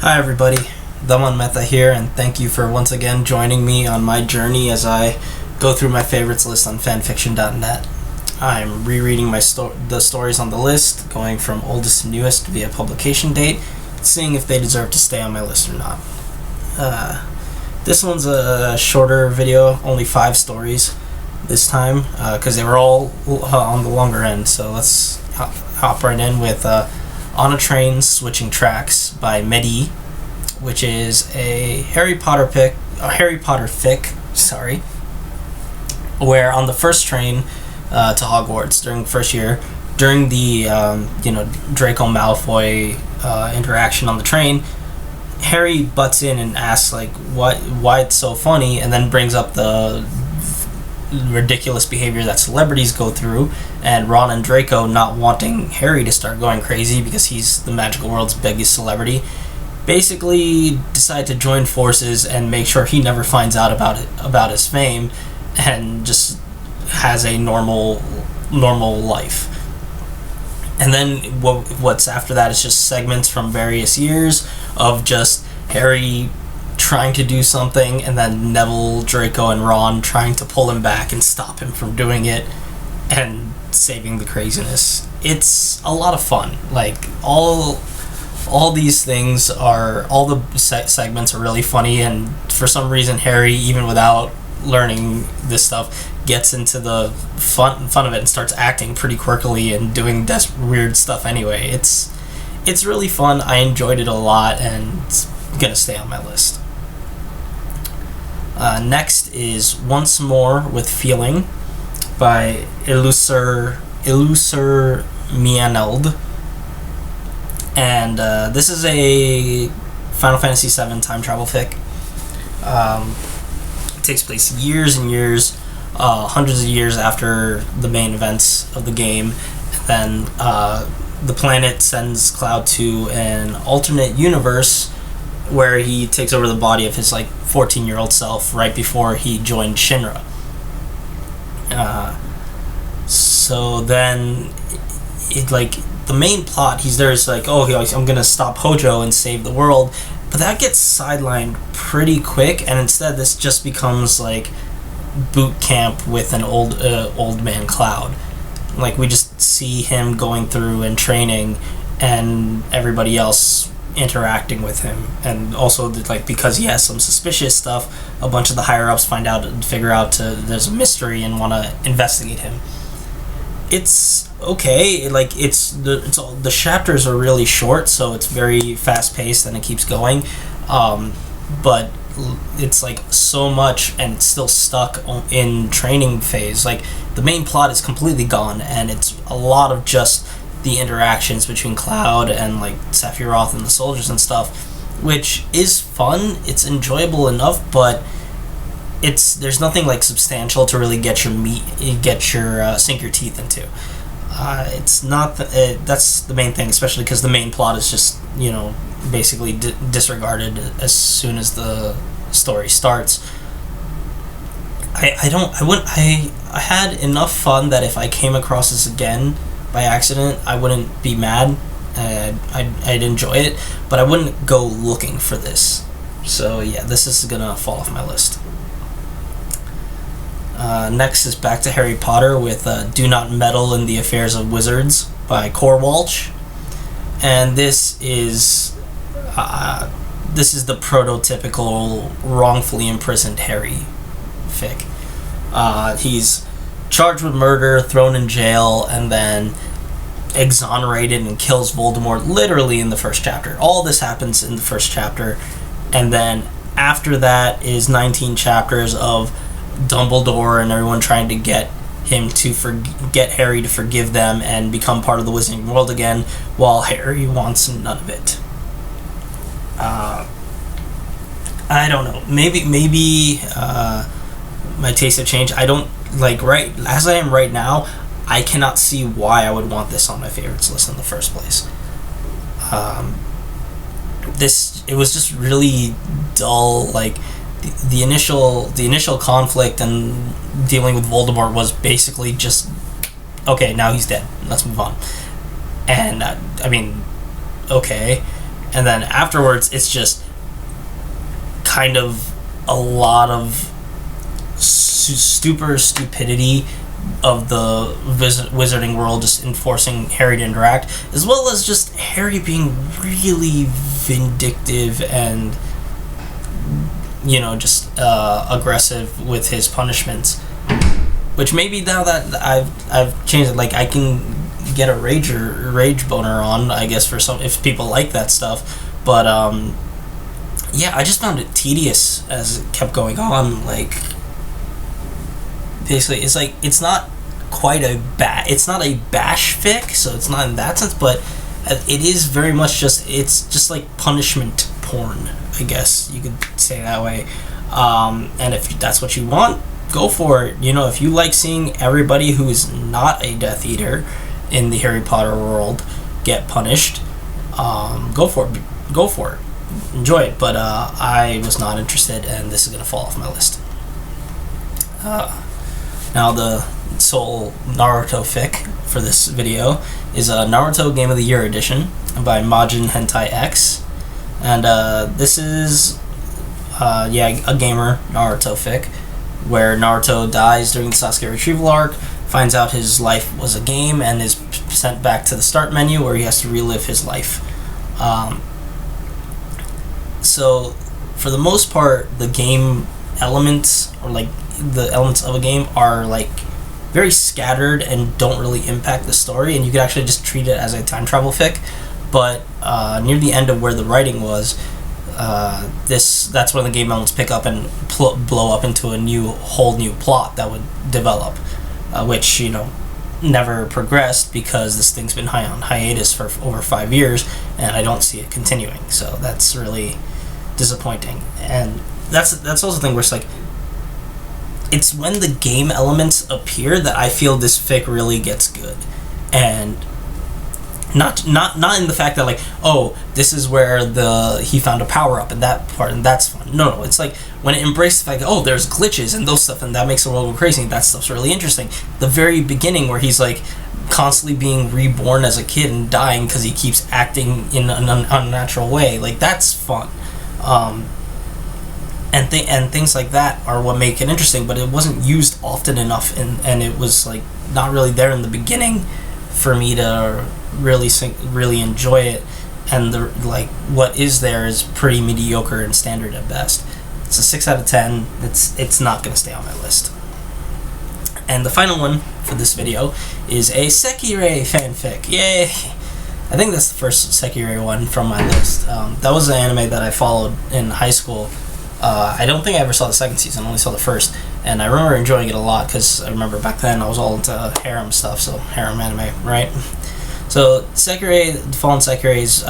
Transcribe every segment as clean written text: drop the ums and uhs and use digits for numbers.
Hi everybody, Meta here, and thank you for once again joining me on my journey as I go through my favorites list on fanfiction.net. I'm rereading the stories on the list, going from oldest to newest via publication date, seeing if they deserve to stay on my list or not. This one's a shorter video, only 5 stories this time, because they were all on the longer end, so let's hop right in with On a Train Switching Tracks by Mede, which is a Harry Potter fic, where on the first train to Hogwarts during the first year, during the Draco Malfoy interaction on the train, Harry butts in and asks why it's so funny, and then brings up the ridiculous behavior that celebrities go through, and Ron and Draco not wanting Harry to start going crazy because he's the magical world's biggest celebrity, basically decide to join forces and make sure he never finds out about his fame, and just has a normal life. And then what's after that is just segments from various years of just Harry trying to do something, and then Neville, Draco, and Ron trying to pull him back and stop him from doing it, and saving the craziness. It's a lot of fun. All these things are, all the segments are really funny, and for some reason Harry, even without learning this stuff, gets into the fun of it and starts acting pretty quirkily and doing weird stuff anyway. It's really fun. I enjoyed it a lot, and it's gonna stay on my list. Next is Once More with Feeling by Illusor Meaneld. And this is a Final Fantasy VII time travel fic. It takes place years and years, hundreds of years after the main events of the game. And then the planet sends Cloud to an alternate universe where he takes over the body of his 14-year-old self right before he joined Shinra. So then the main plot, I'm gonna stop Hojo and save the world, but that gets sidelined pretty quick, and instead this just becomes boot camp with an old man Cloud. We just see him going through and training, and everybody else interacting with him, and also because he has some suspicious stuff, a bunch of the higher ups figure out there's a mystery and want to investigate him. It's okay. The chapters are really short, so it's very fast paced and it keeps going. But it's so much, and it's still stuck in training phase. The main plot is completely gone, and it's a lot of just the interactions between Cloud and Sephiroth and the soldiers and stuff, which is fun. It's enjoyable enough, but there's nothing substantial to really sink your teeth into. It's not that's the main thing, especially because the main plot is just basically disregarded as soon as the story starts. I had enough fun that if I came across this again by accident, I wouldn't be mad. I'd enjoy it, but I wouldn't go looking for this. So yeah, this is gonna fall off my list. Next is back to Harry Potter with Do Not Meddle in the Affairs of Wizards by Corwalch. And this is the prototypical wrongfully imprisoned Harry fic. He's charged with murder, thrown in jail, and then exonerated and kills Voldemort literally in the first chapter. All this happens in the first chapter, and then after that is 19 chapters of Dumbledore and everyone trying to get Harry to forgive them and become part of the Wizarding World again, while Harry wants none of it. I don't know. Maybe my tastes have changed. I don't right as I am right now. I cannot see why I would want this on my favorites list in the first place. It was just really dull. The initial conflict and dealing with Voldemort was basically just, okay, now he's dead, let's move on. And okay, and then afterwards it's just kind of a lot of stupidity of the wizarding world just enforcing Harry to interact, as well as just Harry being really vindictive and just aggressive with his punishments, which maybe now that I've changed it, like I can get a rage boner on, I guess, for some, if people like that stuff, but yeah, I just found it tedious as it kept going on. Like, basically, it's like, it's not quite it's not a bash fic, so it's not in that sense, but it is very much it's just like punishment porn, I guess you could say that way. And if that's what you want, go for it. If you like seeing everybody who is not a Death Eater in the Harry Potter world get punished, go for it. Enjoy it. But I was not interested, and this is going to fall off my list. Now, the sole Naruto fic for this video is a Naruto Game of the Year edition by Majin Hentai X. And this is a gamer Naruto fic where Naruto dies during the Sasuke retrieval arc, finds out his life was a game, and is sent back to the start menu where he has to relive his life. So for the most part, the game elements, or like the elements of a game, are like very scattered and don't really impact the story, and you could actually just treat it as a time travel fic. But near the end of where the writing was, that's when the game elements pick up and blow up into a whole new plot that would develop, which never progressed because this thing's been on hiatus for over 5 years, and I don't see it continuing. So that's really disappointing. And that's also the thing where it's like, it's when the game elements appear that I feel this fic really gets good, and not in the fact that like, oh, this is where he found a power up in that part and that's fun. No, it's like when it embraces the fact that, oh, there's glitches and those stuff, and that makes the world go crazy, and that stuff's really interesting. The very beginning where he's like constantly being reborn as a kid and dying because he keeps acting in an unnatural way, like that's fun. And things like that are what make it interesting, but it wasn't used often enough, and it was like not really there in the beginning for me to really enjoy it, and what is there is pretty mediocre and standard at best. It's a 6 out of 10. It's not going to stay on my list. And the final one for this video is a Sekirei fanfic. Yay! I think that's the first Sekirei one from my list. That was an anime that I followed in high school. I don't think I ever saw the second season, I only saw the first, and I remember enjoying it a lot because I remember back then I was all into harem stuff, so harem anime, right? So Sekirei, The Fallen Sekirei is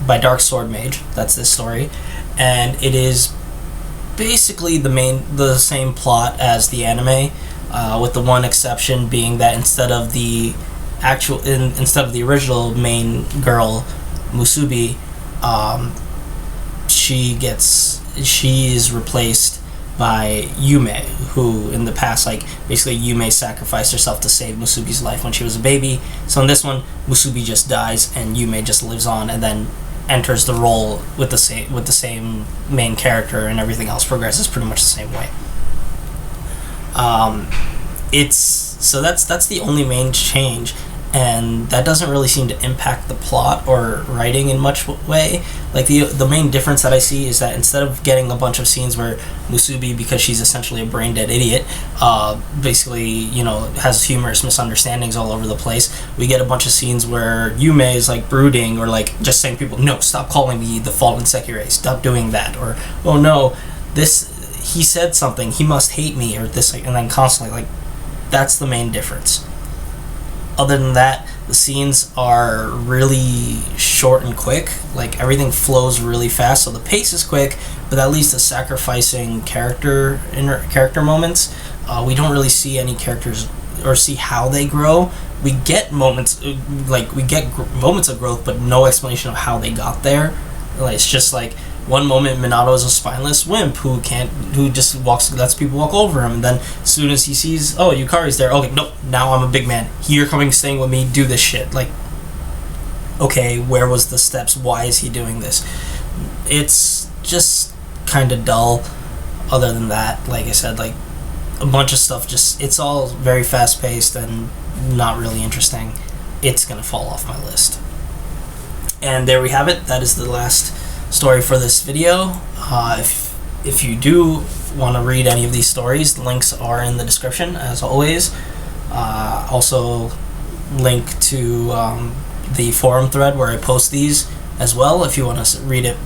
by Dark Sword Mage. That's this story, and it is basically the same plot as the anime, with the one exception being that instead of the original main girl, Musubi, she is replaced by Yume, who in the past, like, basically Yume sacrificed herself to save Musubi's life when she was a baby. So in this one, Musubi just dies and Yume just lives on and then enters the role with the same main character, and everything else progresses pretty much the same way. That's the only main change, and that doesn't really seem to impact the plot or writing in much way. Like, the main difference that I see is that instead of getting a bunch of scenes where Musubi, because she's essentially a brain dead idiot, basically, has humorous misunderstandings all over the place, we get a bunch of scenes where Yume is like brooding, or like just saying to people, no, stop calling me the Fallen Sekirei, stop doing that, or, oh no, he said something, he must hate me, or this, and then constantly, like, that's the main difference. Other than that, the scenes are really short and quick. Like, everything flows really fast, so the pace is quick, but that leads to sacrificing character moments. We don't really see any characters or see how they grow. We get moments moments of growth, but no explanation of how they got there. Like, it's just like, one moment Minato is a spineless wimp who just lets people walk over him, and then as soon as he sees, oh, Yukari's there, okay, no, now I'm a big man, you're staying with me, do this shit. Like, okay, where was the steps? Why is he doing this? It's just kind of dull. Other than that, like I said, like a bunch of stuff, just it's all very fast paced and not really interesting. It's gonna fall off my list. And there we have it. That is the last story for this video. If you do want to read any of these stories, the links are in the description as always. Also link to the forum thread where I post these as well. If you want to read it,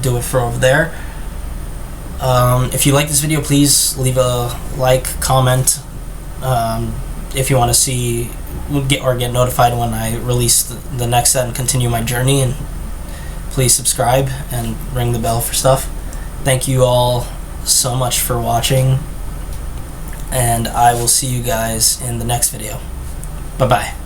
do it from over there. If you like this video, please leave a like, comment. If you want to see get notified when I release the next set and continue my journey, and please subscribe and ring the bell for stuff. Thank you all so much for watching, and I will see you guys in the next video. Bye bye.